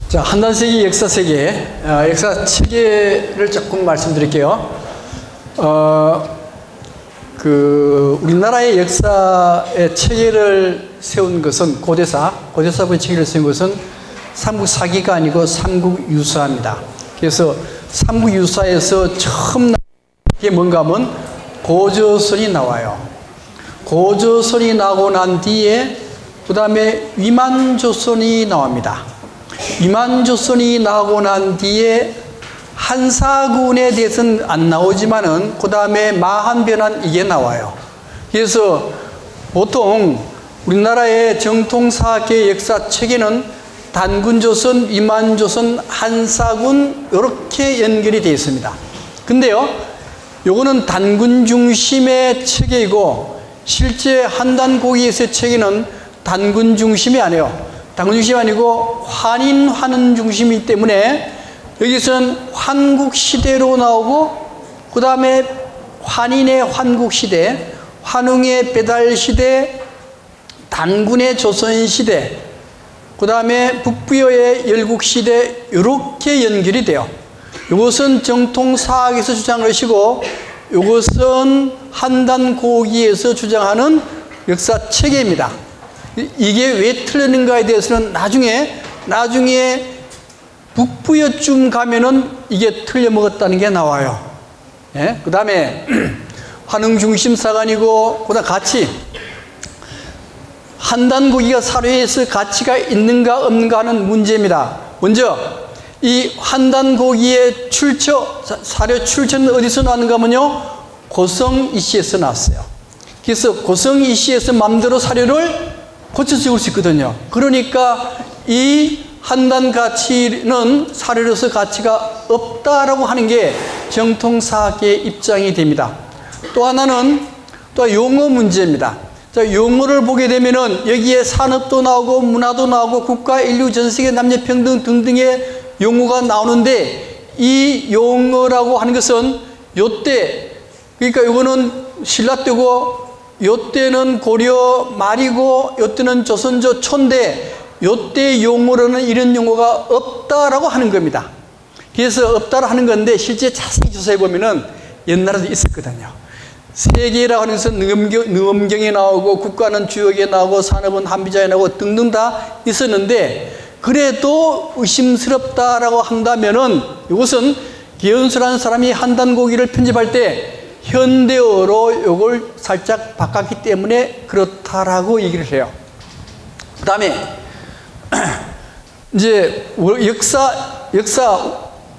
자, 한단세기 역사 세계, 역사 체계를 조금 말씀드릴게요. 우리나라의 역사의 체계를 세운 것은 고대사부의 체계를 세운 것은 삼국사기가 아니고 삼국유사입니다. 그래서 삼국유사에서 처음 나온 게 뭔가 하면 고조선이 나와요. 고조선이 나고 난 뒤에 그 다음에 위만조선이 나옵니다. 위만조선이 나고 난 뒤에 한사군에 대해서는 안 나오지만은 그 다음에 마한변한 이게 나와요. 그래서 보통 우리나라의 정통사학의 역사 체계는 단군조선, 위만조선, 한사군 이렇게 연결이 되어 있습니다. 근데요, 요거는 단군 중심의 체계이고 실제 한단고기에서의 체계는 단군 중심이 아니에요. 단군 중심이 아니고 환인, 환은 중심이기 때문에 여기서는 환국시대로 나오고 그 다음에 환인의 환국시대, 환웅의 배달시대, 단군의 조선시대, 그 다음에 북부여의 열국시대 이렇게 연결이 돼요. 이것은 정통사학에서 주장을 하시고 이것은 한단고기에서 주장하는 역사 체계입니다. 이게 왜 틀렸는가에 대해서는 나중에 북부여쯤 가면은 이게 틀려먹었다는 게 나와요. 예? 그 다음에 환웅중심사가 아니고 그다음 가치, 한단고기가 사료에서 가치가 있는가 없는가 하는 문제입니다. 먼저 이 한단고기의 사료 출처는 어디서 나왔는가 하면요, 고성이시에서 나왔어요. 그래서 고성이시에서 마음대로 사료를 고쳐 적을 수 있거든요. 그러니까 이 한단 가치는 사료로서 가치가 없다라고 하는 게 정통사학의 입장이 됩니다. 또 하나는 또 용어 문제입니다. 자, 용어를 보게 되면은 여기에 산업도 나오고 문화도 나오고 국가, 인류, 전 세계, 남녀평등 등등의 용어가 나오는데 이 용어라고 하는 것은 요때, 그러니까 이거는 신라 때고 요때는 고려 말이고 요때는 조선조 초인데 요때 용어로는 이런 용어가 없다라고 하는 겁니다. 그래서 없다라고 하는 건데 실제 자세히 조사해 보면은 옛날에도 있었거든요. 세계라고 하는 것은 능엄경에 나오고 국가는 주역에 나오고 산업은 한비자에 나오고 등등 다 있었는데 그래도 의심스럽다라고 한다면은 이것은 기현수라는 사람이 한단고기를 편집할 때 현대어로 이걸 살짝 바꿨기 때문에 그렇다라고 얘기를 해요. 그 다음에 이제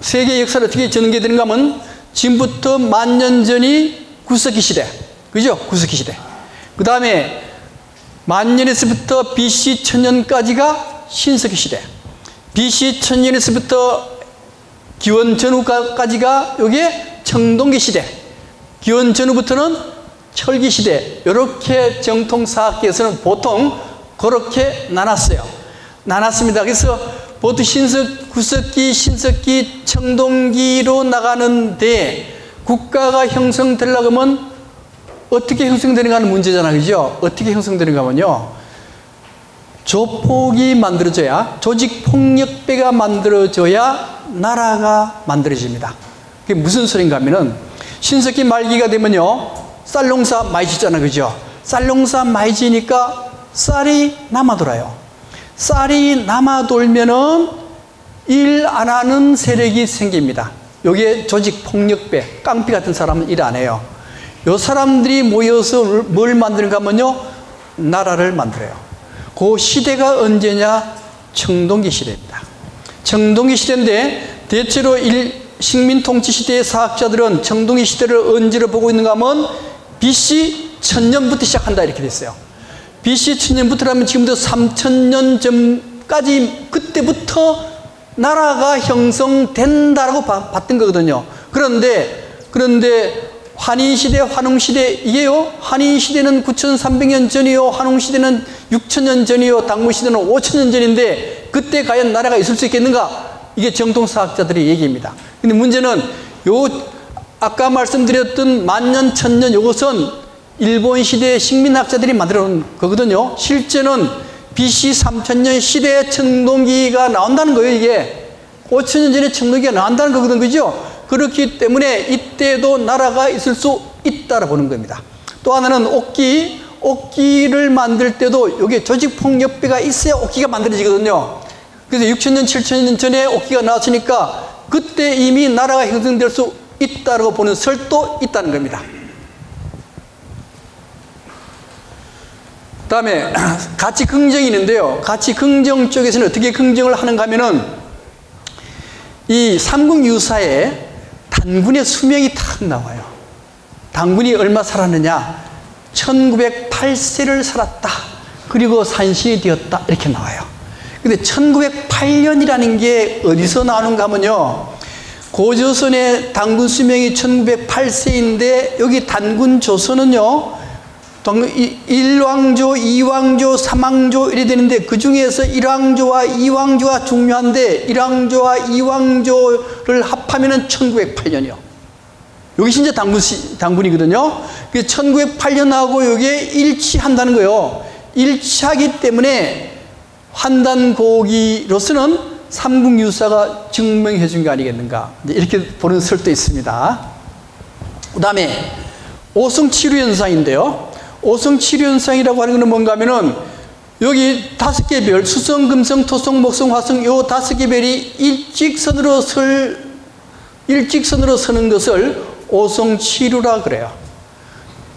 세계 역사를 어떻게 전개되는가 하면 지금부터 10,000년 전이 구석기 시대, 그죠? 구석기 시대. 그 다음에 10,000년에서부터 BC 1000년까지가 신석기 시대. BC 1000년에서부터 기원 전후까지가 이게 청동기 시대. 기원 전후부터는 철기 시대. 이렇게 정통사학계에서는 보통 그렇게 나눴습니다. 그래서 보통 구석기, 신석기, 청동기로 나가는데 국가가 형성되려고 하면 어떻게 형성되는가 하는 문제잖아요. 그죠? 어떻게 형성되는가 하면요, 조폭이 만들어져야, 조직폭력배가 만들어져야 나라가 만들어집니다. 그게 무슨 소린가 하면은 신석기 말기가 되면요, 쌀농사 많이 짓잖아요. 그죠? 쌀농사 많이 지니까 쌀이 남아돌아요. 쌀이 남아돌면은 일 안 하는 세력이 생깁니다. 여기에 조직폭력배, 깡패 같은 사람은 일 안 해요. 요 사람들이 모여서 뭘 만드는가 하면요, 나라를 만들어요. 그 시대가 언제냐? 청동기 시대입니다. 청동기 시대인데 대체로 식민통치 시대의 사학자들은 청동기 시대를 언제로 보고 있는가 하면 BC 1000년부터 시작한다 이렇게 됐어요. BC 1000년부터라면 지금부터 3000년 전까지 그때부터 나라가 형성된다라고 봤던 거거든요. 그런데 환인시대, 환웅시대, 이게요, 환인시대는 9300년 전이요, 환웅시대는 6000년 전이요, 당무시대는 5000년 전인데 그때 과연 나라가 있을 수 있겠는가? 이게 정통사학자들의 얘기입니다. 근데 문제는 아까 말씀드렸던 10,000년, 1000년, 이것은 일본 시대의 식민학자들이 만들어 놓은 거거든요. 실제는 BC 3000년 시대에 청동기가 나온다는 거예요. 이게 5000년 전에 청동기가 나온다는 거거든, 그죠? 그렇기 때문에 이때도 나라가 있을 수 있다고 보는 겁니다. 또 하나는 옥기를 만들 때도 여기에 조직폭력배가 있어야 옥기가 만들어지거든요. 그래서 6000년, 7000년 전에 옥기가 나왔으니까 그때 이미 나라가 형성될 수 있다고 보는 설도 있다는 겁니다. 그 다음에 가치 긍정이 있는데요. 가치 긍정 쪽에서는 어떻게 긍정을 하는가 하면은 이 삼국유사에 단군의 수명이 탁 나와요. 단군이 얼마 살았느냐? 1908세를 살았다. 그리고 산신이 되었다. 이렇게 나와요. 근데 1908년이라는 게 어디서 나오는가 하면요. 고조선의 단군 수명이 1908세인데 여기 단군 조선은요. 1왕조, 2왕조, 3왕조 이래 되는데 그 중에서 1왕조와 2왕조가 중요한데 1왕조와 2왕조를 합하면 1908년이요. 여기 진짜 단군이거든요. 1908년하고 여기에 일치한다는 거예요. 일치하기 때문에 환단고기로서는 삼국유사가 증명해 준 게 아니겠는가, 이렇게 보는 설도 있습니다. 그 다음에 오성치류현상인데요. 오성치류현상이라고 하는 것은 뭔가 하면은 여기 5개 별, 수성, 금성, 토성, 목성, 화성, 요 5개 별이 일직선으로 서는 것을 오성치류라 그래요.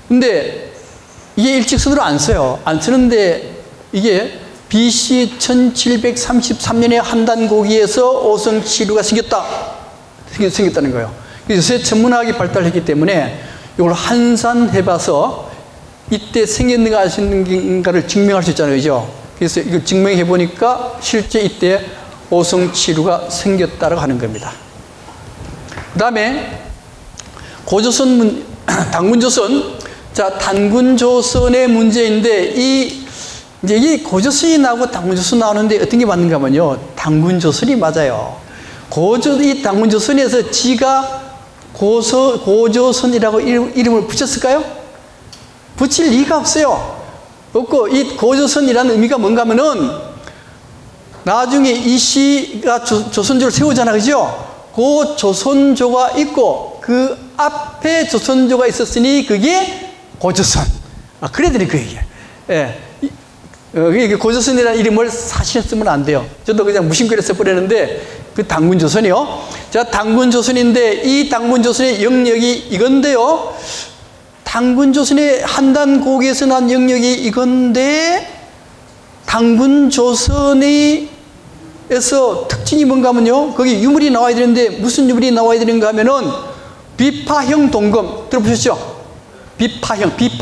근데 이게 일직선으로 안 써요. 안 쓰는데 이게 BC 1733년에 한단고기에서 오성치류가 생겼다는 거예요. 요새 천문학이 발달했기 때문에 이걸 환산해봐서 이때 생겼는가 안 생겼는가를 증명할 수 있잖아요. 그죠? 그래서 이걸 증명해 보니까 실제 이때 오성치류가 생겼다고 하는 겁니다. 그 다음에 고조선, 단군조선. 자, 단군조선의 문제인데 이제 이 고조선이 나오고 단군조선 나오는데 어떤 게 맞는가 하면요. 단군조선이 맞아요. 이 단군조선에서 지가 고조선이라고 이름을 붙였을까요? 붙일 리가 없어요. 없고, 이 고조선이라는 의미가 뭔가 하면은 나중에 이 시가 조선조를 세우잖아, 그죠? 그 조선조가 있고 그 앞에 조선조가 있었으니 그게 고조선. 그래야 되는 거예요, 이게. 고조선이라는 이름을 사실은 쓰면 안 돼요. 저도 그냥 무심결에 써버렸는데, 그 단군조선이요. 자, 단군조선인데, 이 단군조선의 영역이 이건데요. 단군조선의 한단고기에서 난 영역이 이건데, 단군조선에서 특징이 뭔가 하면요. 거기 유물이 나와야 되는데, 무슨 유물이 나와야 되는가 하면은, 비파형 동검. 들어보셨죠? 비파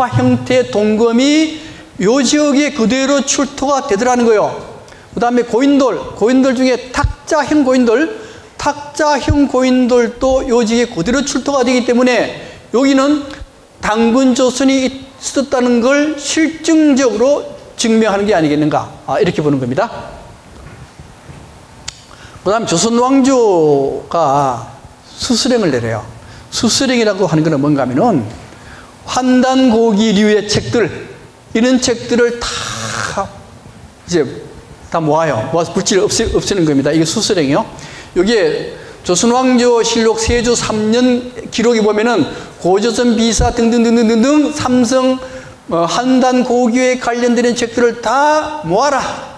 형태의 동검이 요 지역에 그대로 출토가 되더라는 거예요. 그 다음에 고인돌 중에 탁자형 고인돌도 요 지역에 그대로 출토가 되기 때문에 여기는 단군조선이 있었다는 걸 실증적으로 증명하는 게 아니겠는가, 이렇게 보는 겁니다. 그 다음 조선왕조가 수수령을 내려요. 수수령이라고 하는 것은 뭔가 하면은 환단고기류의 책들, 이런 책들을 다 모아요. 모아서 불치를 없애는 겁니다. 이게 수수령이요. 여기에 조선왕조 실록 세조 3년 기록에 보면은 고조선 비사 등등등등등 삼성 한단고기에 관련되는 책들을 다 모아라.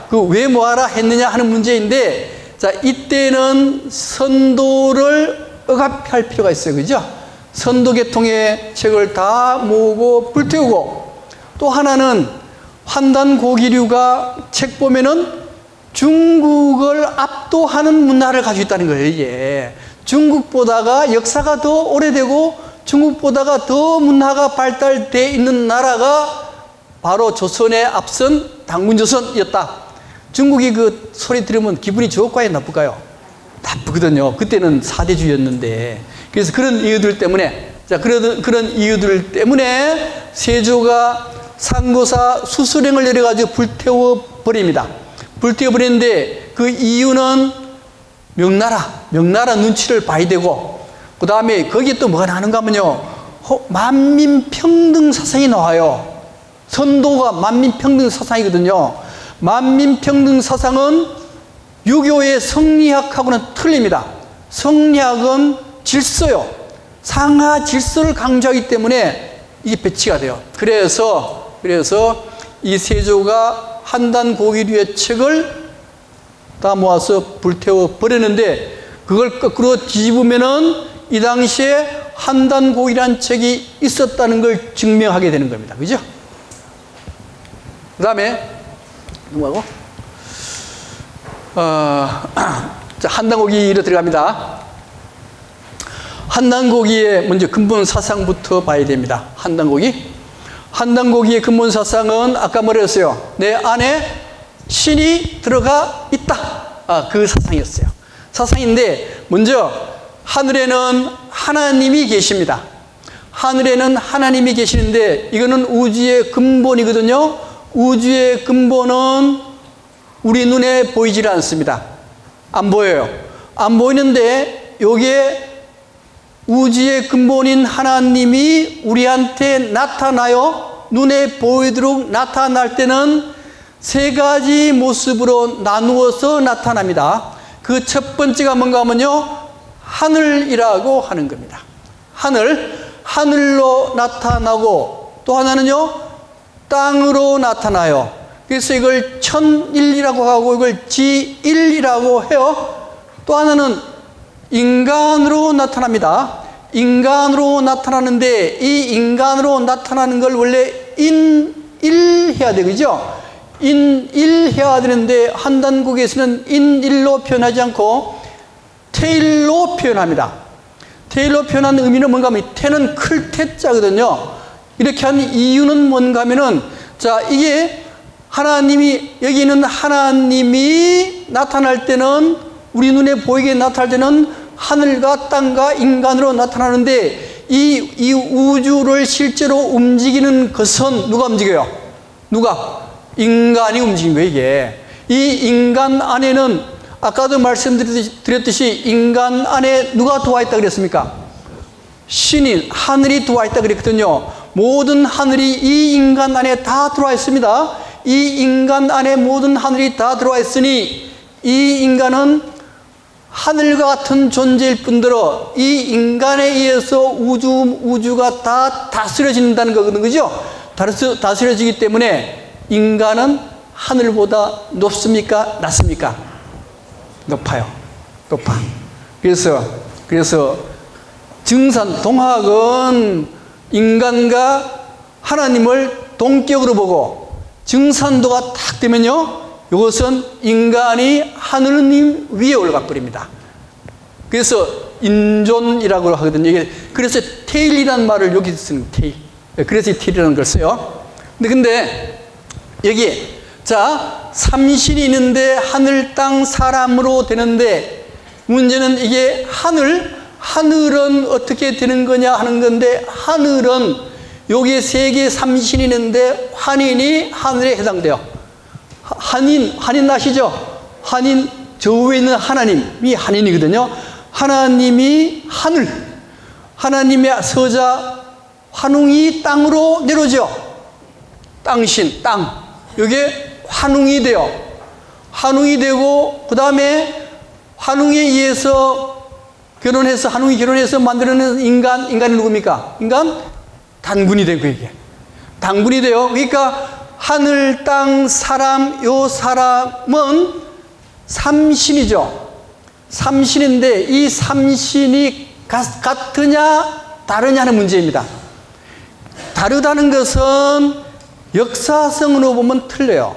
그 왜 모아라 했느냐 하는 문제인데, 자, 이때는 선도를 억압할 필요가 있어요. 그죠? 선도계통의 책을 다 모으고 불태우고, 또 하나는 환단고기류가 책 보면은 중국을 압도하는 문화를 가지고 있다는 거예요. 이게 중국보다가 역사가 더 오래되고 중국보다가 더 문화가 발달되어 있는 나라가 바로 조선에 앞선 단군조선이었다. 중국이 그 소리 들으면 기분이 좋을까요, 나쁠까요? 나쁘거든요. 그때는 사대주의였는데. 그래서 그런 이유들 때문에, 그런 이유들 때문에 세조가 상고사 수수령을 내려가지고 불태워 버립니다. 불태워 버리는데 그 이유는 명나라 눈치를 봐야 되고, 그 다음에 거기에 또 뭐가 나는가 하면요, 만민평등 사상이 나와요. 선도가 만민평등 사상이거든요. 만민평등 사상은 유교의 성리학하고는 틀립니다. 성리학은 질서요. 상하 질서를 강조하기 때문에 이게 배치가 돼요. 그래서 이 세조가 한단고기류의 책을 다 모아서 불태워 버렸는데, 그걸 거꾸로 뒤집으면은 이 당시에 한단고기라는 책이 있었다는 걸 증명하게 되는 겁니다. 그죠? 그 다음에 넘어가고 한단고기로 들어갑니다. 한단고기의 먼저 근본 사상부터 봐야 됩니다. 한단고기의 근본 사상은 아까 뭐랬어요? 내 안에 신이 들어가 있다. 그 사상이었어요. 사상인데, 먼저 하늘에는 하나님이 계십니다. 하늘에는 하나님이 계시는데, 이거는 우주의 근본이거든요. 우주의 근본은 우리 눈에 보이질 않습니다. 안 보여요. 안 보이는데, 요게 우주의 근본인 하나님이 우리한테 나타나요. 눈에 보이도록 나타날 때는 세 가지 모습으로 나누어서 나타납니다. 그 첫 번째가 뭔가 하면요, 하늘이라고 하는 겁니다. 하늘로 나타나고, 또 하나는요, 땅으로 나타나요. 그래서 이걸 천일이라고 하고 이걸 지일이라고 해요. 또 하나는 인간으로 나타납니다. 인간으로 나타나는데, 이 인간으로 나타나는 걸 원래 인일해야 되죠. 인일해야 되는데, 한단국에서는 인일로 표현하지 않고 태일로 표현합니다. 태일로 표현하는 의미는 뭔가 하면, 태는 클 태자거든요. 이렇게 한 이유는 뭔가 하면은, 자, 이게 하나님이, 여기는 하나님이 나타날 때는, 우리 눈에 보이게 나타날 때는 하늘과 땅과 인간으로 나타나는데, 이 우주를 실제로 움직이는 것은 누가 움직여요? 인간이 움직인 거예요, 이게. 이 인간 안에는, 아까도 말씀드렸듯이 인간 안에 누가 들어와 있다 그랬습니까? 신인, 하늘이 들어와 있다 그랬거든요. 모든 하늘이 이 인간 안에 다 들어와 있습니다. 이 인간 안에 모든 하늘이 다 들어와 있으니, 이 인간은 하늘과 같은 존재일 뿐더러 이 인간에 의해서 우주가 다 다스려진다는 거거든요. 그죠? 다스려지기 때문에 인간은 하늘보다 높습니까? 낮습니까? 높아. 그래서 증산, 동학은 인간과 하나님을 동격으로 보고, 증산도가 딱 되면요, 이것은 인간이 하느님 위에 올라가 버립니다. 그래서 인존이라고 하거든요. 그래서 테일이라는 말을 여기 쓰는 테일. 그래서 테일이라는 걸 써요. 근데 여기, 자, 삼신이 있는데 하늘, 땅, 사람으로 되는데, 문제는 이게 하늘은 어떻게 되는 거냐 하는 건데, 하늘은 여기에 세계 삼신이 있는데 환인이 하늘에 해당돼요. 한인 아시죠? 한인, 저 위에 있는 하나님이 한인이거든요. 하나님이 하늘, 하나님의 서자 환웅이 땅으로 내려오죠. 땅신, 땅. 이게 환웅이 돼요. 환웅이 되고, 그 다음에 환웅에 의해서 한웅이 결혼해서 만들어낸 인간이 누굽니까? 인간? 단군이 되고, 이게. 단군이 돼요. 그러니까 하늘, 땅, 사람, 요 사람은 삼신이죠. 삼신인데, 이 삼신이 같으냐, 다르냐 하는 문제입니다. 다르다는 것은 역사성으로 보면 틀려요.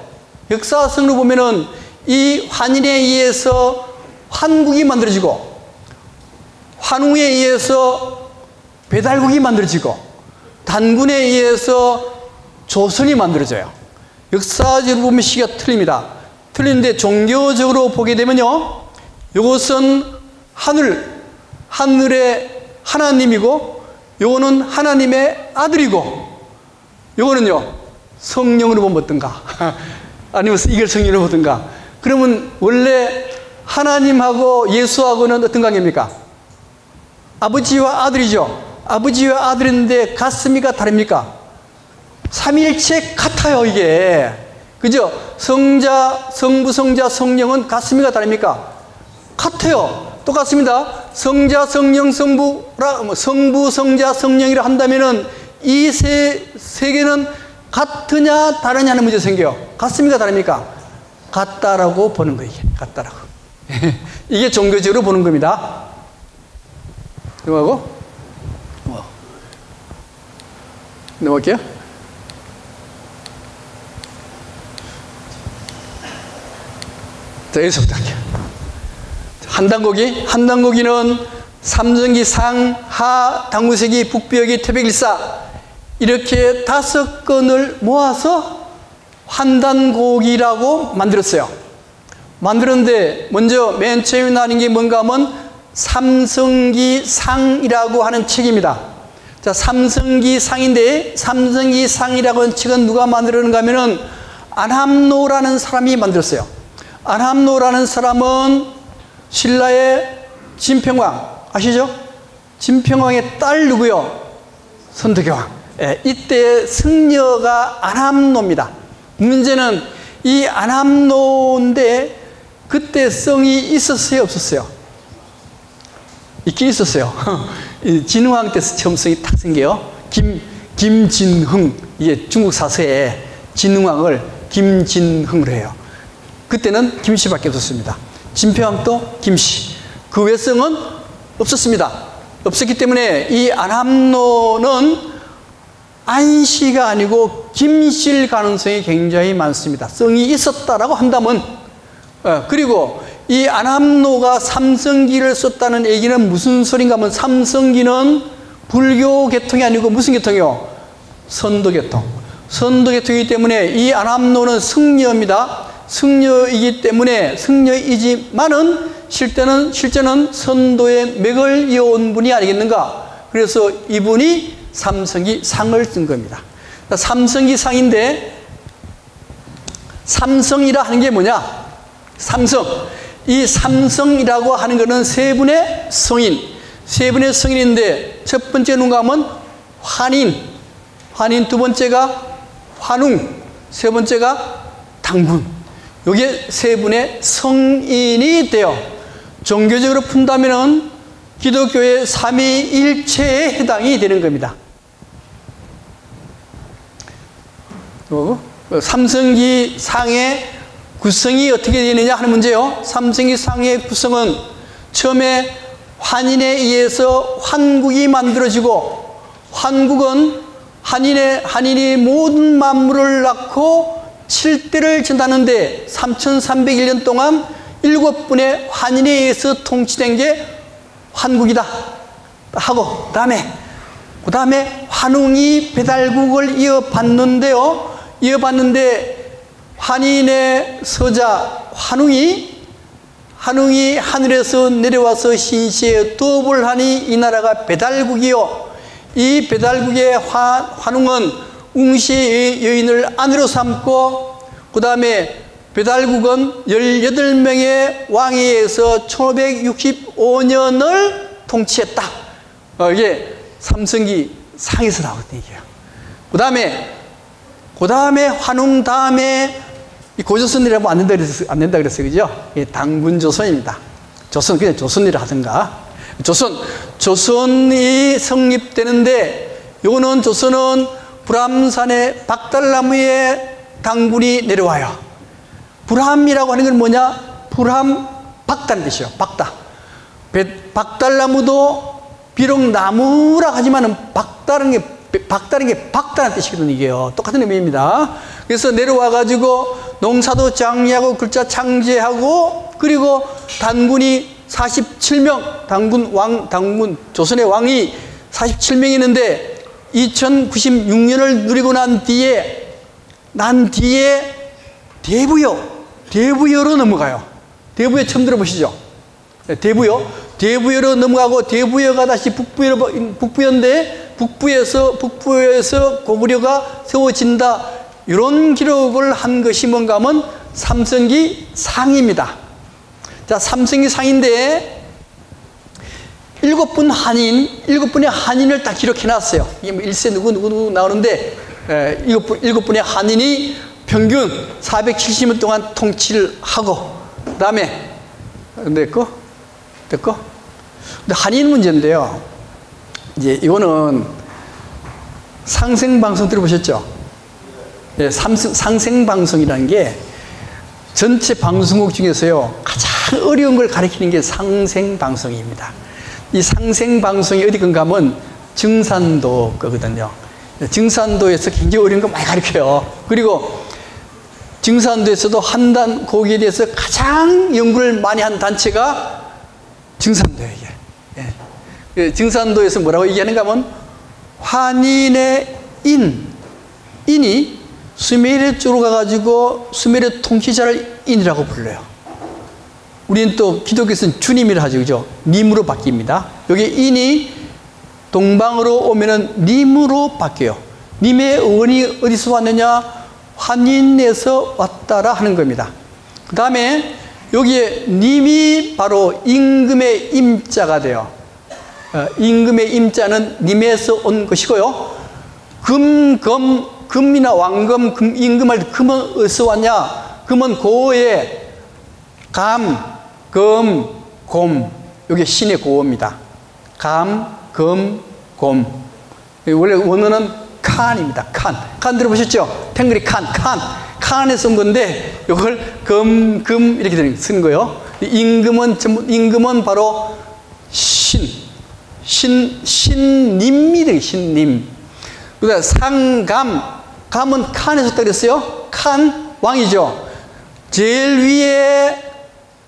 역사성으로 보면은 이 환인에 의해서 환국이 만들어지고, 환웅에 의해서 배달국이 만들어지고, 단군에 의해서 조선이 만들어져요. 역사적으로 보면 시기가 틀립니다. 틀린데 종교적으로 보게 되면요, 이것은 하늘의 하나님이고, 요거는 하나님의 아들이고, 요거는요 성령으로 보면 어떤가? 아니면 이걸 성령으로 보든가? 그러면 원래 하나님하고 예수하고는 어떤 관계입니까? 아버지와 아들이죠. 아버지와 아들인데 같습니까? 다릅니까? 삼위일체 같아요, 이게. 그죠? 성자, 성부, 성자, 성령은 같습니까? 다릅니까? 같아요. 똑같습니다. 성자, 성령, 성부, 성자, 성령이라 한다면은 이 세 개는 같으냐, 다르냐는 문제 생겨요. 같습니까? 다릅니까? 같다라고 보는 거예요. 같다라고. 이게 종교적으로 보는 겁니다. 넘어가고, 넘어갈게요. 자, 여기서부터 할게요. 한단고기는 삼성기, 상, 하, 당구세기, 북비역이, 태백일사 이렇게 5건을 모아서 한단고기라고 만들었어요. 만들었는데 먼저 맨 처음에 나는 게 뭔가 하면 삼성기상이라고 하는 책입니다. 자, 삼성기상인데 삼성기상이라고 하는 책은 누가 만들었는가 하면은 안함노라는 사람이 만들었어요. 안함노라는 사람은 신라의 진평왕 아시죠? 진평왕의 딸 누구요? 선덕여왕. 예, 이때 승려가 안함노입니다. 문제는 이 안함노인데 그때 성이 있었어요, 없었어요? 있긴 있었어요. 진흥왕 때 처음 성이 탁 생겨요. 김진흥, 이게 중국 사서에 진흥왕을 김진흥으로 해요. 그때는 김씨밖에 없었습니다. 진평왕도 김씨. 그 외성은 없었습니다. 없었기 때문에 이 안함노는 안씨가 아니고 김씨일 가능성이 굉장히 많습니다. 성이 있었다라고 한다면, 그리고 이 안함노가 삼성기를 썼다는 얘기는 무슨 소린가 하면 삼성기는 불교 계통이 아니고 무슨 계통이요? 선도 계통. 선도 계통이기 때문에 이 안함노는 승려입니다. 승려이기 때문에 승려이지만은 실제는 선도의 맥을 이어온 분이 아니겠는가. 그래서 이분이 삼성기 상을 쓴 겁니다. 삼성기 상인데 삼성이라 하는 게 뭐냐? 삼성. 이 삼성이라고 하는 것은 세 분의 성인. 세 분의 성인인데 첫 번째 누가 하면 환인, 두 번째가 환웅, 세 번째가 당군. 이게 세 분의 성인이 돼요. 종교적으로 푼다면은 기독교의 삼위일체에 해당이 되는 겁니다. 삼성기 상의 구성이 어떻게 되느냐 하는 문제요. 삼성기 상의 구성은 처음에 환인에 의해서 환국이 만들어지고, 환국은 한인이 모든 만물을 낳고 7대를 전하는데 3301년 동안 7분의 환인에 의해서 통치된 게 환국이다 하고, 그 다음에 환웅이 배달국을 이어받는데 환인의 서자 환웅이 하늘에서 내려와서 신시에 도업을 하니 이 나라가 배달국이요. 이 배달국의 환웅은 웅시의 여인을 아내로 삼고, 그 다음에 배달국은 18명의 왕에 의해서 1565년을 통치했다. 이게 삼성기 상에서 나왔던 얘기예요. 그 다음에 환웅 다음에 고조선이라고 안 된다 그랬어요. 그죠? 당군조선입니다. 조선, 그냥 조선이라 하든가. 조선이 성립되는데, 요거는 조선은 불암산에 박달나무에 당군이 내려와요. 불암이라고 하는 건 뭐냐? 불암, 박다는 뜻이요. 박달나무도 비록 나무라 하지만은 박다는 게 박다는 뜻이거든요. 이게요. 똑같은 의미입니다. 그래서 내려와가지고 농사도 장려하고 글자 창제하고, 그리고 단군이 47명, 당군, 조선의 왕이 47명이 있는데 2096년을 누리고 난 뒤에 대부여로 넘어가요. 대부여 처음 들어보시죠? 대부여로 넘어가고, 대부여가 다시 북부여인데 북부에서 고구려가 세워진다. 이런 기록을 한 것이 뭔가 하면 삼성기 상입니다. 자, 삼성기 상인데 7분의 한인을 딱 기록해 놨어요. 이게 뭐 일세 누구 나오는데 일곱 분의 한인이 평균 470년 동안 통치를 하고, 그 다음에, 됐고? 근데 한인 문제인데요. 이제 이거는 상생방송 들어보셨죠? 예, 상생방송이라는 게 전체 방송국 중에서요, 가장 어려운 걸 가리키는 게 상생방송입니다. 이 상생방송이 어디 건가 하면 증산도 거거든요. 증산도에서 굉장히 어려운 거 많이 가르쳐요. 그리고 증산도에서도 한단 고기에 대해서 가장 연구를 많이 한 단체가 증산도예요, 이게. 예. 증산도에서 뭐라고 얘기하는가 하면 환인의 인이 수메르 쪽으로 가가지고 수메르 통치자를 인이라고 불러요. 우리는 또 기독교에서는 주님이라 하죠, 그죠? 님으로 바뀝니다. 여기 인이 동방으로 오면은 님으로 바뀌어요. 님의 의원이 어디서 왔느냐? 환인에서 왔다라 하는 겁니다. 그 다음에 여기에 님이 바로 임금의 임자가 돼요. 임금의 임자는 님에서 온 것이고요. 금이나 왕금, 임금할 때 금은 어디서 왔냐? 금은 고어에 감, 금, 곰. 이게 신의 고어입니다. 감, 금, 곰. 원래 원어는 칸입니다. 칸 들어보셨죠? 탱글이 칸에서 온 건데, 이걸 금 이렇게 쓰는 거예요. 임금은 바로 신님이래요, 신님. 그 다음에 감은 칸에서 왔다 그랬어요. 칸, 왕이죠. 제일 위에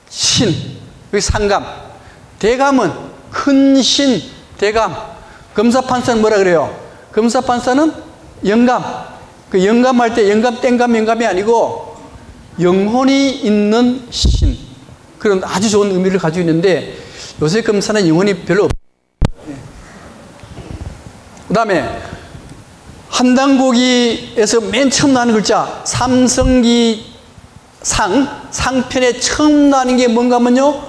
신, 여기 상감. 대감은 큰 신, 대감. 검사판사는 뭐라 그래요? 검사판사는 영감. 그 영감할 때 영감이 아니고 영혼이 있는 신. 그런 아주 좋은 의미를 가지고 있는데 요새 검사는 영혼이 별로 없어요. 그 다음에 한단고기에서 맨 처음 나는 글자 삼성기 상편에 처음 나는 게 뭔가 하면요,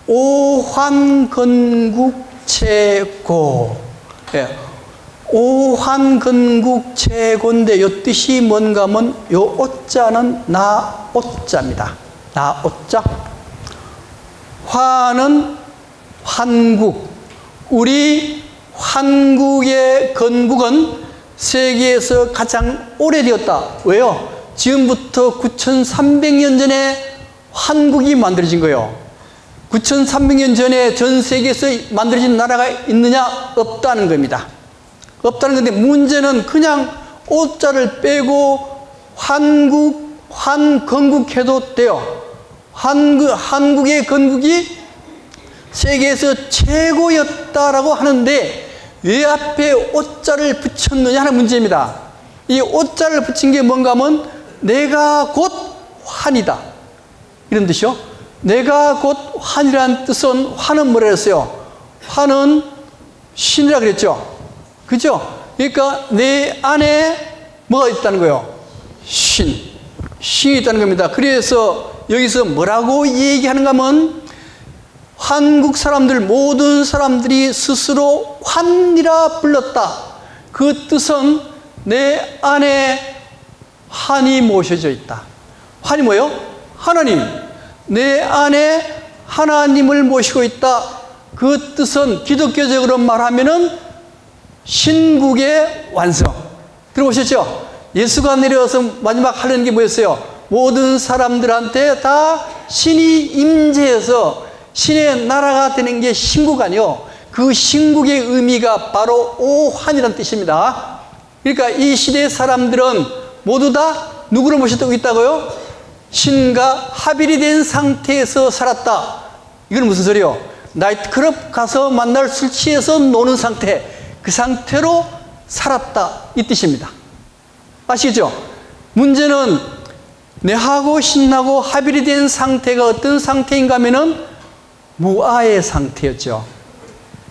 오환건국체고. 예. 오환건국체고인데 요 뜻이 뭔가 하면 요 오자는 나 오자입니다. 나 오자. 환은 환국. 우리 환국의 건국은 세계에서 가장 오래되었다. 왜요? 지금부터 9300년 전에 한국이 만들어진 거예요. 9300년 전에 전 세계에서 만들어진 나라가 있느냐? 없다는 겁니다. 없다는 건데 문제는 그냥 오자를 빼고 한건국해도 돼요. 한국의 건국이 세계에서 최고였다라고 하는데 왜 앞에 오자를 붙였느냐 하는 문제입니다. 이 오자를 붙인 게 뭔가 하면 내가 곧 환이다, 이런 뜻이요. 내가 곧 환이라는 뜻은, 환은 뭐라 그랬어요? 환은 신이라 그랬죠. 그죠? 그러니까 내 안에 뭐가 있다는 거예요? 신이 있다는 겁니다. 그래서 여기서 뭐라고 얘기하는가 하면 한국 사람들, 모든 사람들이 스스로 환이라 불렀다. 그 뜻은 내 안에 한이 모셔져 있다. 한이 뭐예요? 하나님. 내 안에 하나님을 모시고 있다. 그 뜻은 기독교적으로 말하면은 신국의 완성. 들어보셨죠? 예수가 내려와서 마지막 하려는 게 뭐였어요? 모든 사람들한테 다 신이 임재해서 신의 나라가 되는 게 신국 아니요. 그 신국의 의미가 바로 오환이라는 뜻입니다. 그러니까 이 시대의 사람들은 모두 다 누구를 모시고 있다고요? 신과 합일이 된 상태에서 살았다. 이건 무슨 소리요? 나이트클럽 가서 만날 술 취해서 노는 상태, 그 상태로 살았다, 이 뜻입니다. 아시겠죠? 문제는 내하고 신하고 합일이 된 상태가 어떤 상태인가 하면은 무아의 상태였죠.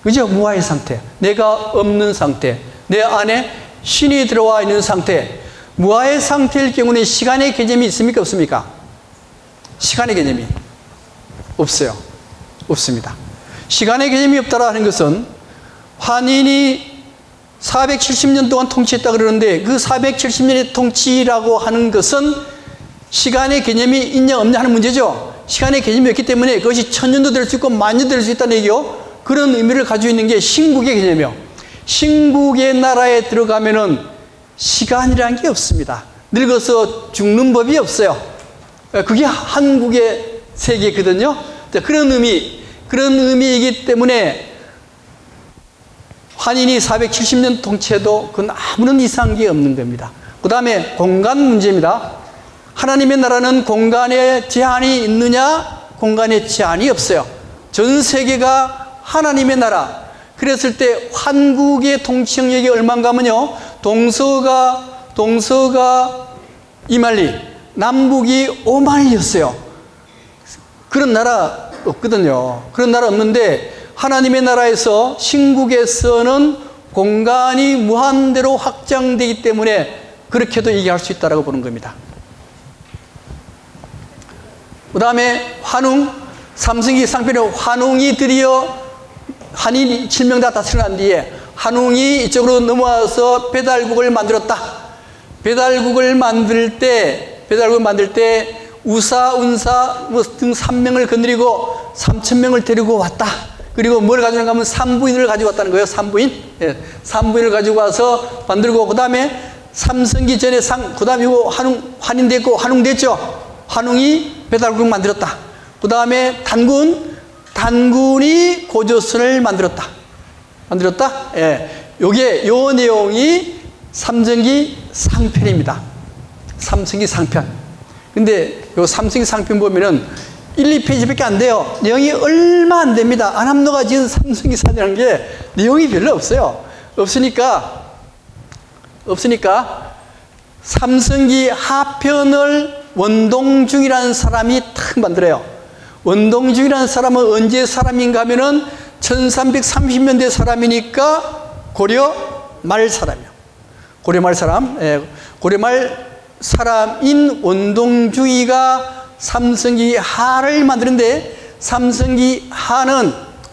그죠? 무아의 상태. 내가 없는 상태. 내 안에 신이 들어와 있는 상태. 무아의 상태일 경우는 시간의 개념이 있습니까? 없습니까? 시간의 개념이 없어요. 없습니다. 시간의 개념이 없다라는 것은 환인이 470년 동안 통치했다 그러는데 그 470년의 통치라고 하는 것은 시간의 개념이 있냐 없냐 하는 문제죠. 시간의 개념이 없기 때문에 그것이 천년도 될 수 있고 만년도 될 수 있다는 얘기요. 그런 의미를 가지고 있는 게 신국의 개념이요. 신국의 나라에 들어가면은 시간이라는 게 없습니다. 늙어서 죽는 법이 없어요. 그게 한국의 세계거든요. 그런 의미이기 때문에 한인이 470년 통치해도 그건 아무런 이상한 게 없는 겁니다. 그 다음에 공간 문제입니다. 하나님의 나라는 공간에 제한이 있느냐? 공간에 제한이 없어요. 전 세계가 하나님의 나라. 그랬을 때 한국의 통치 영역이 얼마인가 하면요. 동서가 2만리, 남북이 5만리였어요. 그런 나라 없거든요. 그런 나라 없는데 하나님의 나라에서 신국에서는 공간이 무한대로 확장되기 때문에 그렇게도 얘기할 수 있다고 보는 겁니다. 그 다음에 환웅, 삼승기 상편에 환웅이 드디어 한인 7명 다 다스려난 뒤에 환웅이 이쪽으로 넘어와서 배달국을 만들었다. 배달국을 만들 때 우사, 운사 등 3명을 거느리고 3,000명을 데리고 왔다. 그리고 뭘 가져오는가 하면 산부인을 가지고 왔다는 거예요. 산부인. 예, 산부인을 가지고 와서 만들고, 그 다음에 삼성기 전에 그 다음에 이거 환인 됐고, 환웅 됐죠. 환웅이 배달국을 만들었다. 그 다음에 단군이 고조선을 만들었다. 예. 요 내용이 삼성기 상편입니다. 삼성기 상편. 근데 요 삼성기 상편 보면은 1, 2페이지밖에 안 돼요. 내용이 얼마 안 됩니다. 안함노가 지은 삼성기 사전이라는 게 내용이 별로 없어요. 없으니까 삼성기 하편을 원동중이라는 사람이 탁 만들어요. 원동중이라는 사람은 언제 사람인가 하면은 1330년대 사람이니까 고려 말 사람이요. 고려 말 사람. 예, 고려 말 사람인 원동주의가 삼성기 하를 만드는데, 삼성기 하는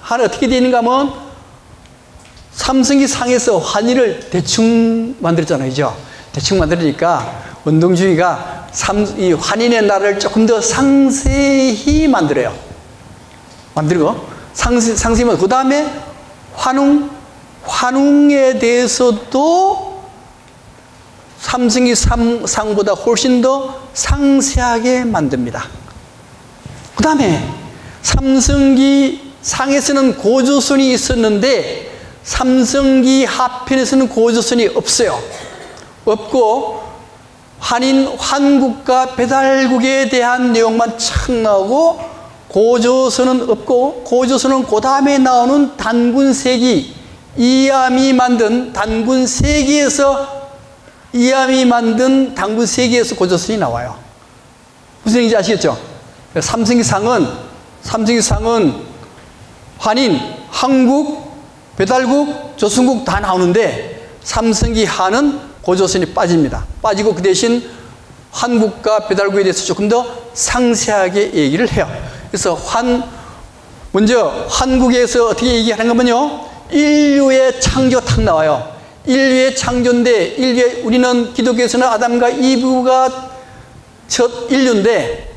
어떻게 되어 있는가 하면 삼성기 상에서 환희를 대충 만들었잖아요. 그죠? 대충 만들으니까 원동주의가 이 환인의 나라를 조금 더 상세히 만들어요. 만들고 상세히 만들고, 그 다음에 환웅에 대해서도 삼성기 상보다 훨씬 더 상세하게 만듭니다. 그 다음에 삼성기 상에서는 고조선이 있었는데 삼성기 하편에서는 고조선이 없어요. 없고 한국과 배달국에 대한 내용만 착 나오고, 고조선은 없고, 고조선은 그 다음에 나오는 단군세기, 이암이 만든 단군세기에서 고조선이 나와요. 무슨 얘기인지 아시겠죠? 삼성기 상은 한인, 한국, 배달국, 조선국 다 나오는데 삼성기 하는 고조선이 빠집니다. 빠지고 그 대신 한국과 배달국에 대해서 조금 더 상세하게 얘기를 해요. 그래서 먼저 한국에서 어떻게 얘기하는 거면요, 인류의 창조 탁 나와요. 인류의 창조인데, 우리는 기독교에서는 아담과 이브가 첫 인류인데,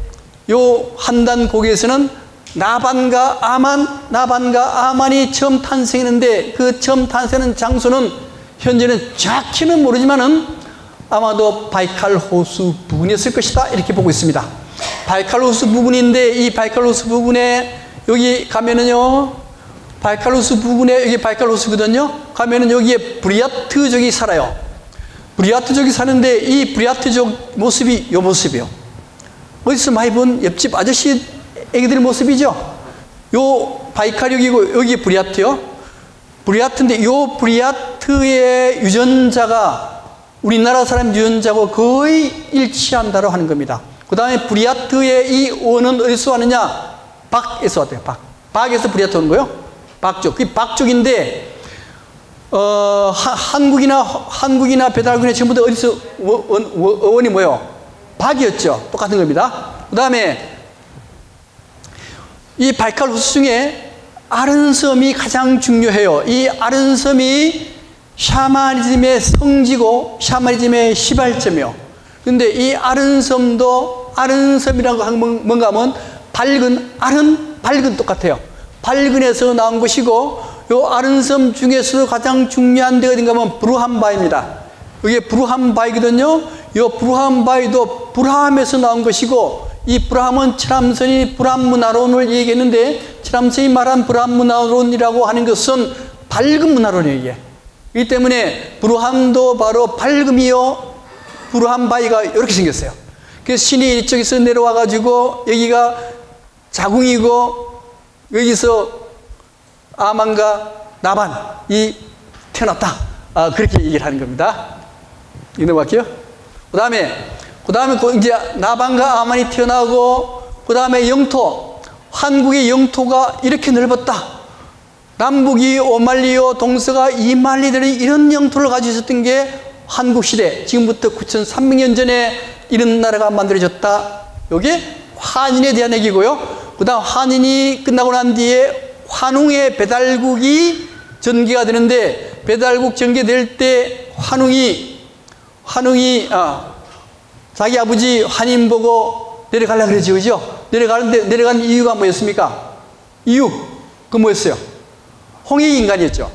요 한단고기에서는 나반과 아만이 처음 탄생했는데, 그 처음 탄생하는 장소는 현재는 정확히는 모르지만은 아마도 바이칼 호수 부근이었을 것이다, 이렇게 보고 있습니다. 바이칼 호수 부근인데, 이 바이칼 호수 부근에 여기 가면은요, 바이칼 호수 부근에, 여기 바이칼 호수거든요. 가면은 여기에 브리아트족이 살아요. 브리아트족이 사는데 이 브리아트족 모습이 요 모습이에요. 어디서 많이 본 옆집 아저씨 애기들 모습이죠. 요 바이칼역이고 여기 브리아트요. 브리아트인데 요 브리아트의 유전자가 우리나라 사람 유전자하고 거의 일치한다고 하는 겁니다. 그 다음에 브리아트의 이 원은 어디서 왔느냐? 박에서 왔대요. 박에서 브리아트 온 거예요. 박족. 그게 박족인데, 한국이나 배달국이나 전부 다 어디서 원이 뭐예요? 박이었죠. 똑같은 겁니다. 그 다음에 이 바이칼 호수 중에 아른섬이 가장 중요해요. 이 아른섬이 샤머니즘의 성지고 샤머니즘의 시발점이요. 근데 이 아른섬도 아른섬이라고 하면 뭔가 하면 밝은 똑같아요. 밝은에서 나온 것이고 요 아른섬 중에서도 가장 중요한 데가 어딘가 하면 브루함바입니다. 이게 브루함바이거든요. 요 브루함바이도 브라함에서 나온 것이고 이 브라함은 칠암선이 브라함문화론을 얘기했는데 칠암선이 말한 브라함문화론이라고 하는 것은 밝은 문화론이에요. 이게. 이 때문에 브루함도 바로 밝음이요 브루함바이가 이렇게 생겼어요. 그래서 신이 이쪽에서 내려와 가지고 여기가 자궁이고 여기서 아만과 나반이 태어났다. 그렇게 얘기를 하는 겁니다. 이거 넘어갈게요. 그 다음에 이제 나반과 아만이 태어나고 그 다음에 영토, 한국의 영토가 이렇게 넓었다. 남북이 5만리요 동서가 2만리 되는 이런 영토를 가지고 있었던 게 한국시대, 지금부터 9,300년 전에 이런 나라가 만들어졌다. 이게 한인에 대한 얘기고요. 그 다음 한인이 끝나고 난 뒤에 환웅의 배달국이 전개가 되는데 배달국 전개될 때 환웅이 자기 아버지 환인 보고 내려가려고 그러죠. 그죠? 내려간 이유가 뭐였습니까? 그 뭐였어요? 홍익인간이었죠.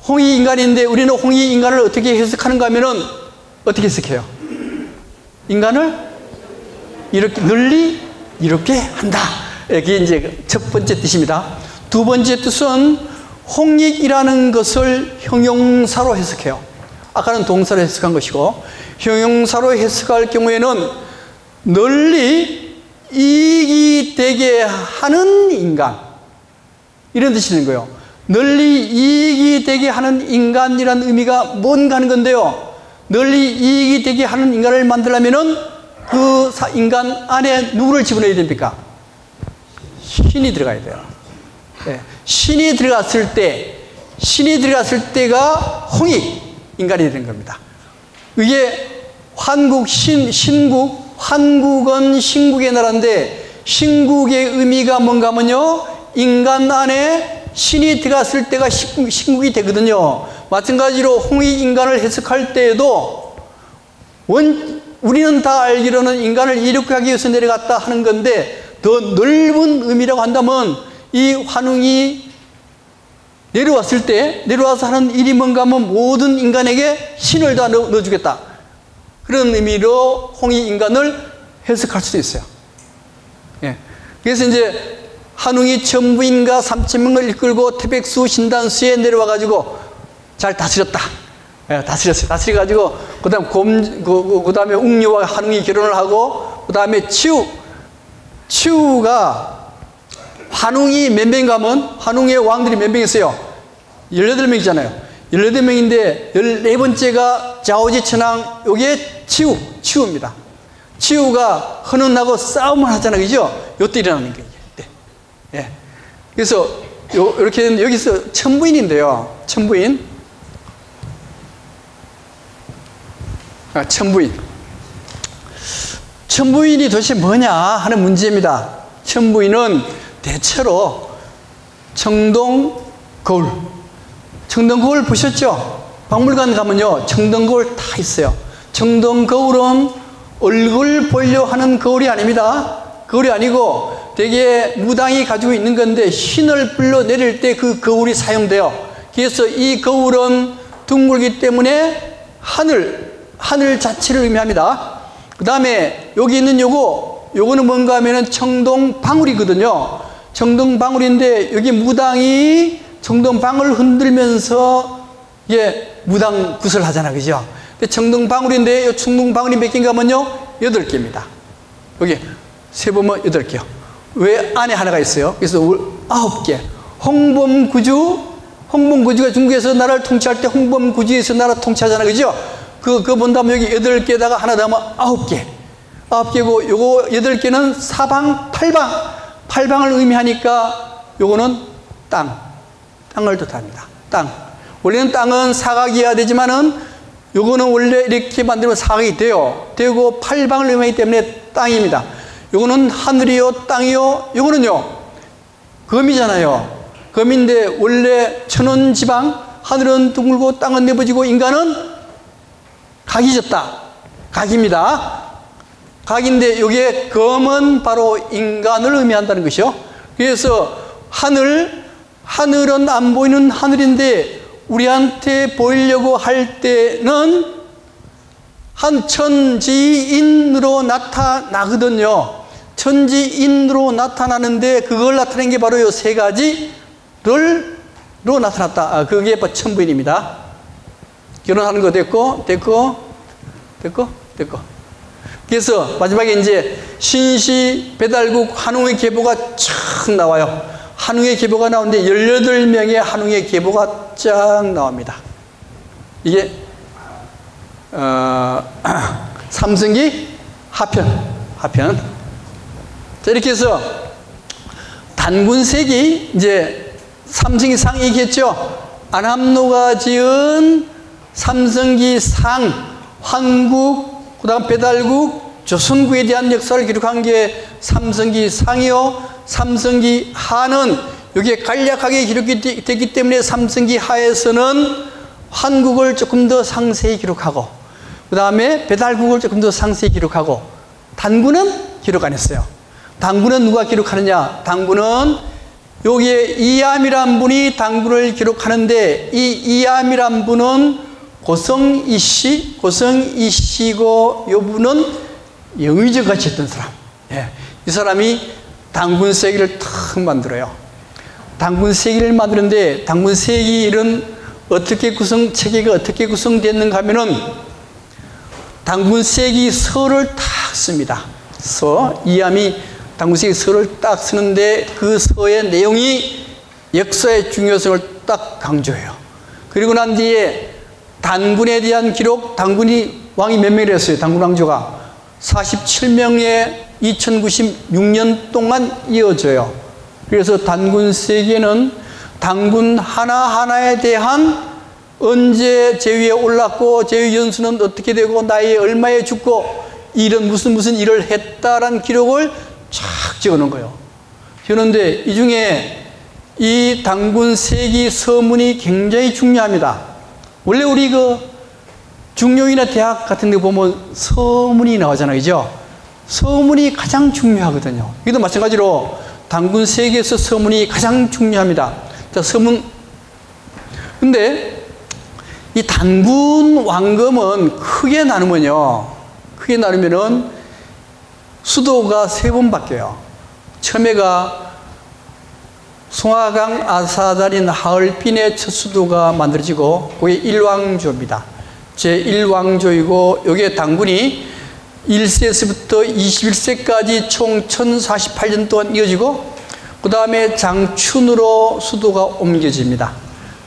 홍익인간인데 우리는 홍익인간을 어떻게 해석하는가 하면은 어떻게 해석해요? 인간을 이렇게 널리 이렇게 한다. 이게 이제 첫 번째 뜻입니다. 두 번째 뜻은 홍익이라는 것을 형용사로 해석해요. 아까는 동사로 해석한 것이고 형용사로 해석할 경우에는 널리 이익이 되게 하는 인간 이런 뜻이 되는 거예요. 널리 이익이 되게 하는 인간이라는 의미가 뭔가 하는 건데요. 널리 이익이 되게 하는 인간을 만들려면은 그 인간 안에 누구를 집어넣어야 됩니까? 신이 들어가야 돼요. 네. 신이 들어갔을 때가 홍익 인간이 되는 겁니다. 이게 한국은 신국의 나라인데 신국의 의미가 뭔가 하면요. 인간 안에 신이 들어갔을 때가 신국이 되거든요. 마찬가지로 홍익 인간을 해석할 때에도 우리는 다 알기로는 인간을 이롭게 하기 위해서 내려갔다 하는 건데 더 넓은 의미라고 한다면 이 환웅이 내려와서 하는 일이 뭔가 하면 모든 인간에게 신을 다 넣어주겠다. 그런 의미로 홍익 인간을 해석할 수도 있어요. 예. 그래서 이제 한웅이 천부인과 3,000명을 이끌고 태백수 신단수에 내려와가지고 잘 다스렸다. 예, 다스렸어요. 다스려가지고 그 다음에 웅녀와 한웅이 결혼을 하고 그 다음에 치우가 한웅이 몇 명 가면 한웅의 왕들이 몇 명 있어요? 18명이잖아요. 18명인데 14번째가 자오지천왕 요게 치우입니다. 치우가 헌은하고 싸움을 하잖아요. 그죠? 요때 일어나는 거예요. 예. 그래서 이렇게 여기서 천부인인데요. 천부인이 도대체 뭐냐 하는 문제입니다. 천부인은 대체로 청동거울 보셨죠? 박물관 가면요 청동거울 다 있어요. 청동거울은 얼굴 보려 하는 거울이 아닙니다. 거울이 아니고 되게 무당이 가지고 있는 건데 신을 불러 내릴 때 그 거울이 사용돼요. 그래서 이 거울은 둥글기 때문에 하늘 자체를 의미합니다. 그 다음에 여기 있는 요거는 뭔가 하면은 청동방울이거든요. 청동방울인데 여기 무당이 청동방울을 흔들면서 무당 굿을 하잖아. 그죠? 근데 청동방울인데 이 청동방울이 몇 개인가 하면요 8개입니다. 여기 세보면 8개요. 왜 안에 하나가 있어요? 그래서 9개. 홍범구주가 중국에서 나라를 통치할 때 홍범구주에서 나라 통치하잖아. 그죠? 그거 본다면 여기 8개에다가 하나 더하면 9개. 9개고 요거 8개는 사방, 팔방을 의미하니까 요거는 땅을 뜻합니다. 땅. 원래는 땅은 사각이어야 되지만은 요거는 원래 이렇게 만들면 사각이 되고 팔방을 의미하기 때문에 땅입니다. 요거는 하늘이요, 땅이요, 요거는요, 검이잖아요. 검인데 원래 천원지방, 하늘은 둥글고 땅은 넓어지고 인간은 각이 졌다. 각입니다. 각인데 여기에 검은 바로 인간을 의미한다는 것이요. 그래서 하늘은 안 보이는 하늘인데 우리한테 보이려고 할 때는 한 천지인으로 나타나거든요. 천지인으로 나타나는데 그걸 나타낸 게 바로 이 세 가지로 나타났다. 그게 천부인입니다. 결혼하는 거 됐고. 그래서 마지막에 이제 신시, 배달국, 한웅의 계보가 쫙 나와요. 한웅의 계보가 나오는데 18명의 한웅의 계보가 쫙 나옵니다. 이게 삼성기 하편. 자, 이렇게 해서 단군색이 이제 삼성기 상 얘기했죠. 안함노가 지은 삼성기 상, 황국, 그 다음 배달국, 조선국에 대한 역사를 기록한 게 삼성기 상이요. 삼성기 하는 여기에 간략하게 기록이 됐기 때문에 삼성기 하에서는 한국을 조금 더 상세히 기록하고, 그 다음에 배달국을 조금 더 상세히 기록하고, 단군은 기록 안 했어요. 단군은 누가 기록하느냐? 단군은 여기에 이암이란 분이 단군을 기록하는데, 이 이암이란 분은 고성이씨고, 이 분은 영의정 같이 했던 사람. 예. 이 사람이 단군세기를 탁 만들어요. 단군세기를 만드는데, 단군세기는 체계가 어떻게 구성됐는가 하면은, 단군세기 서를 탁 씁니다. 이암이 단군세기 서를 딱 쓰는데, 그 서의 내용이 역사의 중요성을 딱 강조해요. 그리고 난 뒤에 단군에 대한 기록, 단군이 왕이 몇 명이었어요? 단군 왕조가 47명에 2096년 동안 이어져요. 그래서 단군세기에는 단군 하나하나에 대한 언제 제위에 올랐고, 제위 연수는 어떻게 되고, 나이에 얼마에 죽고, 이런 무슨 일을 했다라는 기록을 쫙 적어 놓은 거예요. 그런데 이 중에 이 단군세기 서문이 굉장히 중요합니다. 원래 우리 중용이나 대학 같은 데 보면 서문이 나오잖아요. 그죠? 서문이 가장 중요하거든요. 이것도 마찬가지로 단군세기에서 서문이 가장 중요합니다. 자, 서문. 근데 이 단군 왕검은 크게 나누면은 수도가 3번 바뀌어요. 처음에가 송화강 아사다린 하얼빈의 첫 수도가 만들어지고, 그게 일왕조입니다. 제1왕조이고, 여기에 단군이 1세에서부터 21세까지 총 1048년 동안 이어지고, 그 다음에 장춘으로 수도가 옮겨집니다.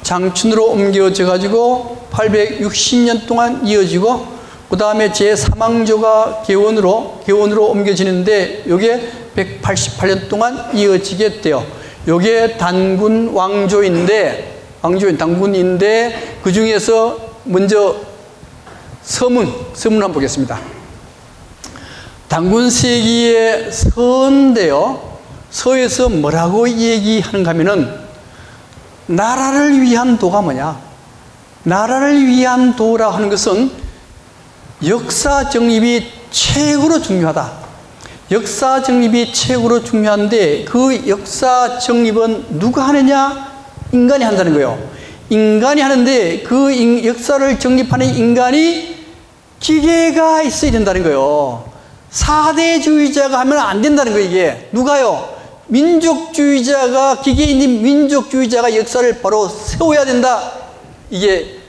장춘으로 옮겨져 가지고 860년 동안 이어지고, 그 다음에 제3왕조가 개원으로 옮겨지는데, 이게 188년 동안 이어지게 돼요. 이게 단군 단군인데, 그 중에서 먼저 서문 한번 보겠습니다. 단군세기의 서인데요. 서에서 뭐라고 얘기하는가 하면은, 나라를 위한 도가 뭐냐? 나라를 위한 도라 하는 것은 역사 정립이 최고로 중요하다. 역사 정립이 최고로 중요한데, 그 역사 정립은 누가 하느냐? 인간이 한다는 거예요. 인간이 하는데, 그 역사를 정립하는 인간이 기계가 있어야 된다는 거예요. 사대주의자가 하면 안 된다는 거예요. 이게 누가요? 민족주의자가, 기계에 있는 민족주의자가 역사를 바로 세워야 된다. 이게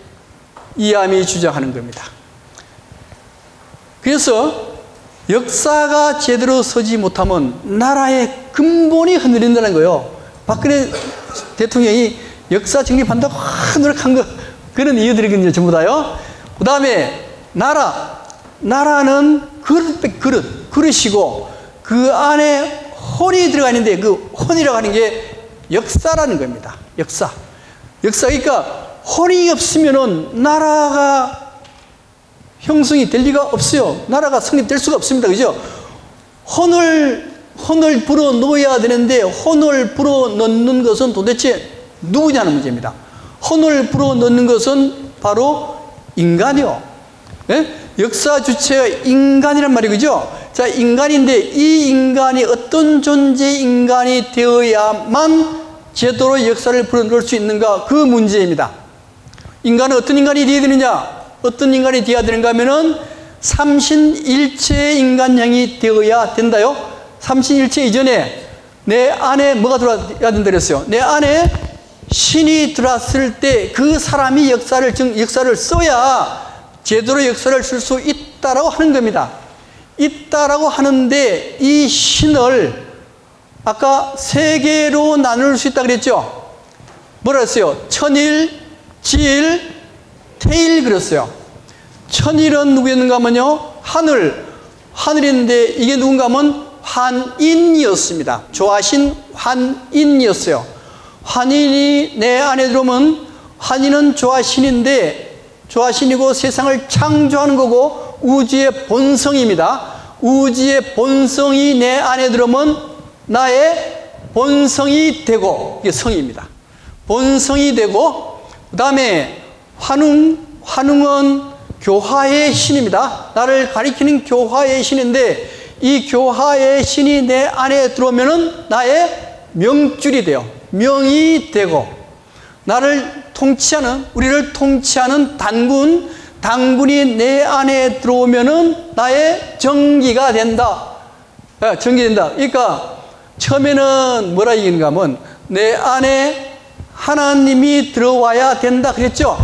이암이 주장하는 겁니다. 그래서 역사가 제대로 서지 못하면 나라의 근본이 흔들린다는 거예요. 박근혜 대통령이 역사 정립한다고 노력한 거, 그런 이유들이거든요. 전부 다요. 그 다음에 나라는 그릇이고, 그 안에 혼이 들어가 있는데, 그 혼이라고 하는 게 역사라는 겁니다. 역사. 그러니까 혼이 없으면은 나라가 형성이 될 리가 없어요. 나라가 성립될 수가 없습니다. 그죠? 혼을 불어 넣어야 되는데, 혼을 불어 넣는 것은 도대체 누구냐는 문제입니다. 혼을 불어넣는 것은 바로 인간이요. 예? 역사 주체가 인간이란 말이 그죠? 자, 인간인데 이 인간이 어떤 존재의 인간이 되어야만 제대로 역사를 불어넣을 수 있는가? 그 문제입니다. 인간은 어떤 인간이 되어야 되느냐? 어떤 인간이 되어야 되는가 하면은 삼신일체의 인간형이 되어야 된다요. 삼신일체 이전에 내 안에 뭐가 들어야 된다 그랬어요? 내 안에 신이 들어왔을 때 그 사람이 역사를 써야 제대로 역사를 쓸 수 있다라고 하는 겁니다. 있다라고 하는데 이 신을 아까 세 개로 나눌 수 있다 그랬죠? 뭐라 했어요? 천일, 지일, 태일 그랬어요. 천일은 누구였는가 하면요, 하늘인데 이게 누군가 하면 환인이었습니다. 조하신 환인이었어요. 환인이 내 안에 들어오면 환인은 조하신인데 조하신이고 세상을 창조하는 거고 우주의 본성입니다. 우주의 본성이 내 안에 들어오면 나의 본성이 되고, 이게 성입니다. 본성이 되고, 그 다음에 환웅은 교화의 신입니다. 나를 가리키는 교화의 신인데 이 교화의 신이 내 안에 들어오면은 나의 명줄이 돼요. 명이 되고, 나를 통치하는, 우리를 통치하는 당군이 내 안에 들어오면은 나의 정기가 된다. 정기된다. 그러니까 처음에는 뭐라 얘기인가 하면 내 안에 하나님이 들어와야 된다 그랬죠.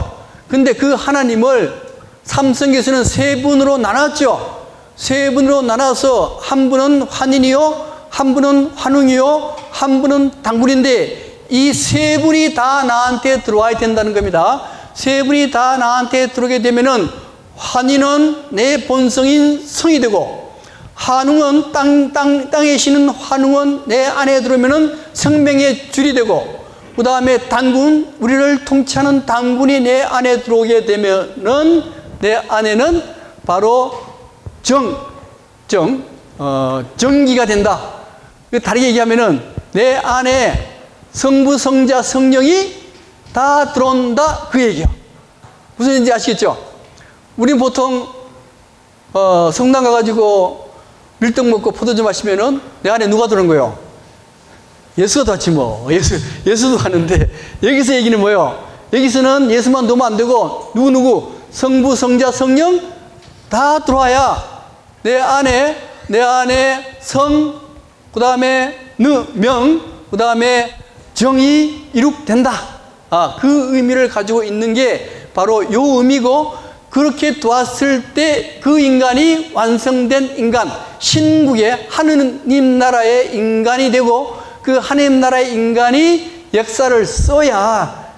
근데 그 하나님을 삼성에서는 세 분으로 나눴죠. 세 분으로 나눠서 한 분은 환인이요, 한 분은 환웅이요, 한 분은 당군인데 이 세 분이 다 나한테 들어와야 된다는 겁니다. 세 분이 다 나한테 들어오게 되면은 환인은 내 본성인 성이 되고, 환웅은 땅에 쉬는 환웅은 내 안에 들어오면은 생명의 줄이 되고, 그 다음에 당군, 우리를 통치하는 당군이 내 안에 들어오게 되면은 내 안에는 바로 정기가 된다. 다르게 얘기하면은 내 안에 성부, 성자, 성령이 다 들어온다. 그 얘기요. 무슨 얘기인지 아시겠죠? 우리 보통, 성당 가가지고 밀떡 먹고 포도주 마시면은 내 안에 누가 들어온 거예요? 예수가 들어왔지 뭐. 예수도 가는데, 여기서 얘기는 뭐예요? 여기서는 예수만 넣으면 안 되고, 누구, 성부, 성자, 성령 다 들어와야 내 안에 성, 그 다음에 명, 그 다음에 정이 이룩된다. 그 의미를 가지고 있는 게 바로 요 의미고, 그렇게 도왔을 때 그 인간이 완성된 인간, 신국의 하느님 나라의 인간이 되고, 그 하느님 나라의 인간이 역사를 써야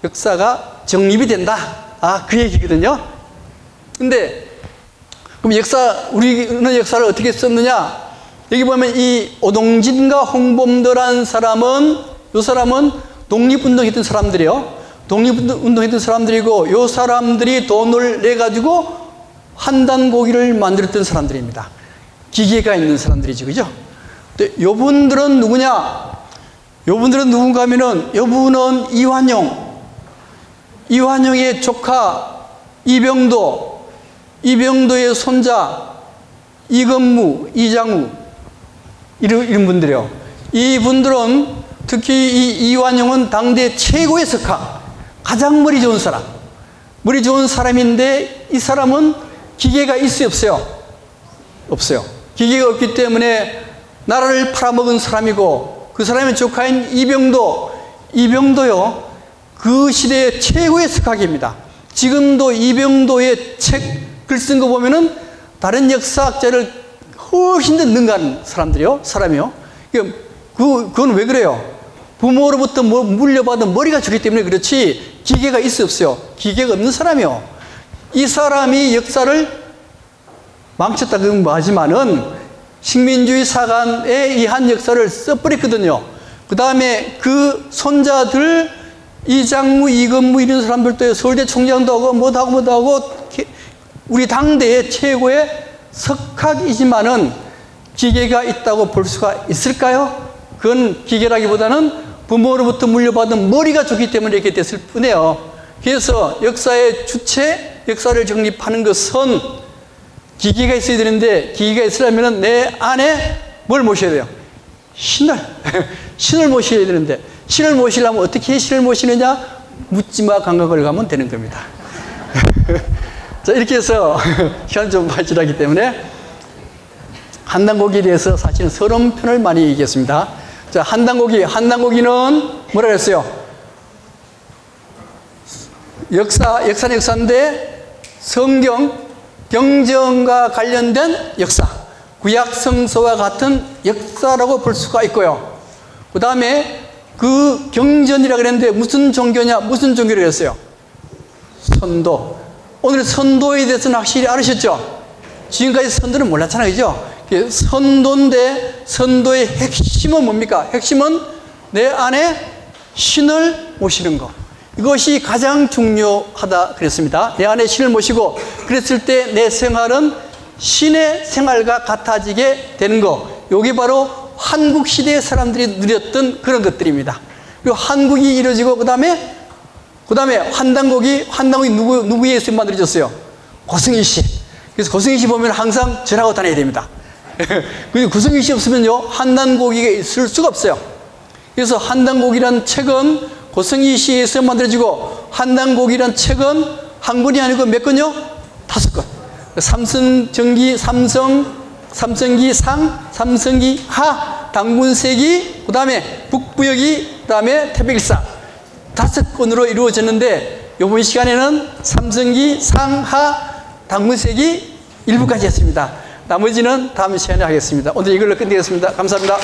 역사가 정립이 된다. 그 얘기거든요. 근데 그럼 우리는 역사를 어떻게 썼느냐? 여기 보면 이 오동진과 홍범도라는 사람은, 이 사람은 독립운동했던 사람들이요. 독립운동했던 사람들이고, 이 사람들이 돈을 내가지고 한단고기를 만들었던 사람들입니다. 기계가 있는 사람들이죠. 그죠? 근데 요분들은 누구냐? 요분들은 누군가 하면은, 요분은 이완용의 조카 이병도의 손자 이건무, 이장우, 이런 분들이요. 이 분들은 특히 이 이완용은 당대 최고의 석학, 가장 머리 좋은 사람인데 이 사람은 기계가 있어요, 없어요? 없어요. 기계가 없기 때문에 나라를 팔아먹은 사람이고, 그 사람의 조카인 이병도요, 그 시대의 최고의 석학입니다. 지금도 이병도의 글 쓴 거 보면은 다른 역사학자를 훨씬 더 능가하는 사람이요. 그건 왜 그래요? 부모로부터 물려받은 머리가 좋기 때문에 그렇지, 기계가 있어요, 없어요? 기계가 없는 사람이요. 이 사람이 역사를 망쳤다고 하지만은 식민주의 사관의 이 한 역사를 써버렸거든요. 그 다음에 그 손자들, 이장무, 이건무 이런 사람들도 서울대 총장도 하고 뭐도 하고 우리 당대의 최고의 석학이지만은 기계가 있다고 볼 수가 있을까요? 그건 기계라기보다는 부모로부터 물려받은 머리가 좋기 때문에 이렇게 됐을 뿐이에요. 그래서 역사의 주체, 역사를 정립하는 것은 기계가 있어야 되는데, 기계가 있으려면 내 안에 뭘 모셔야 돼요? 신을. 신을 모셔야 되는데, 신을 모시려면 어떻게 신을 모시느냐? 묻지마 감각을 가면 되는 겁니다. 자, 이렇게 해서 시간이 좀 발전하기 때문에 한단고기에 대해서 사실은 서론 편을 많이 얘기했습니다. 자, 한단고기는 뭐라 그랬어요? 역사는 역사인데 성경, 경전과 관련된 역사, 구약 성서와 같은 역사라고 볼 수가 있고요. 그 다음에 그 경전이라 그랬는데 무슨 종교냐, 무슨 종교를 했어요? 선도. 오늘 선도에 대해서는 확실히 알으셨죠? 지금까지 선도는 몰랐잖아요, 그죠? 선도인데 선도의 핵심은 뭡니까? 핵심은 내 안에 신을 모시는 것. 이것이 가장 중요하다 그랬습니다. 내 안에 신을 모시고 그랬을 때 내 생활은 신의 생활과 같아지게 되는 것. 이게 바로 한국 시대의 사람들이 누렸던 그런 것들입니다. 그리고 한국이 이루어지고 그 다음에 한단곡이 누구에 의해서 만들어졌어요? 고승희 씨. 그래서 고승희 씨 보면 항상 절하고 다녀야 됩니다. 그리고 고승희 씨 없으면요 한단곡이가 있을 수가 없어요. 그래서 한단곡이란 책은 고승희 씨에 의해서 만들어지고, 한단곡이란 책은 한 권이 아니고 몇 권요? 5권. 삼성기 상, 삼성기 하, 당군세기, 그 다음에 북부역이, 그 다음에 태백일사 5권으로 이루어졌는데, 이번 시간에는 삼성기 상, 하, 당군세기 일부까지 했습니다. 나머지는 다음 시간에 하겠습니다. 오늘 이걸로 끝내겠습니다. 감사합니다.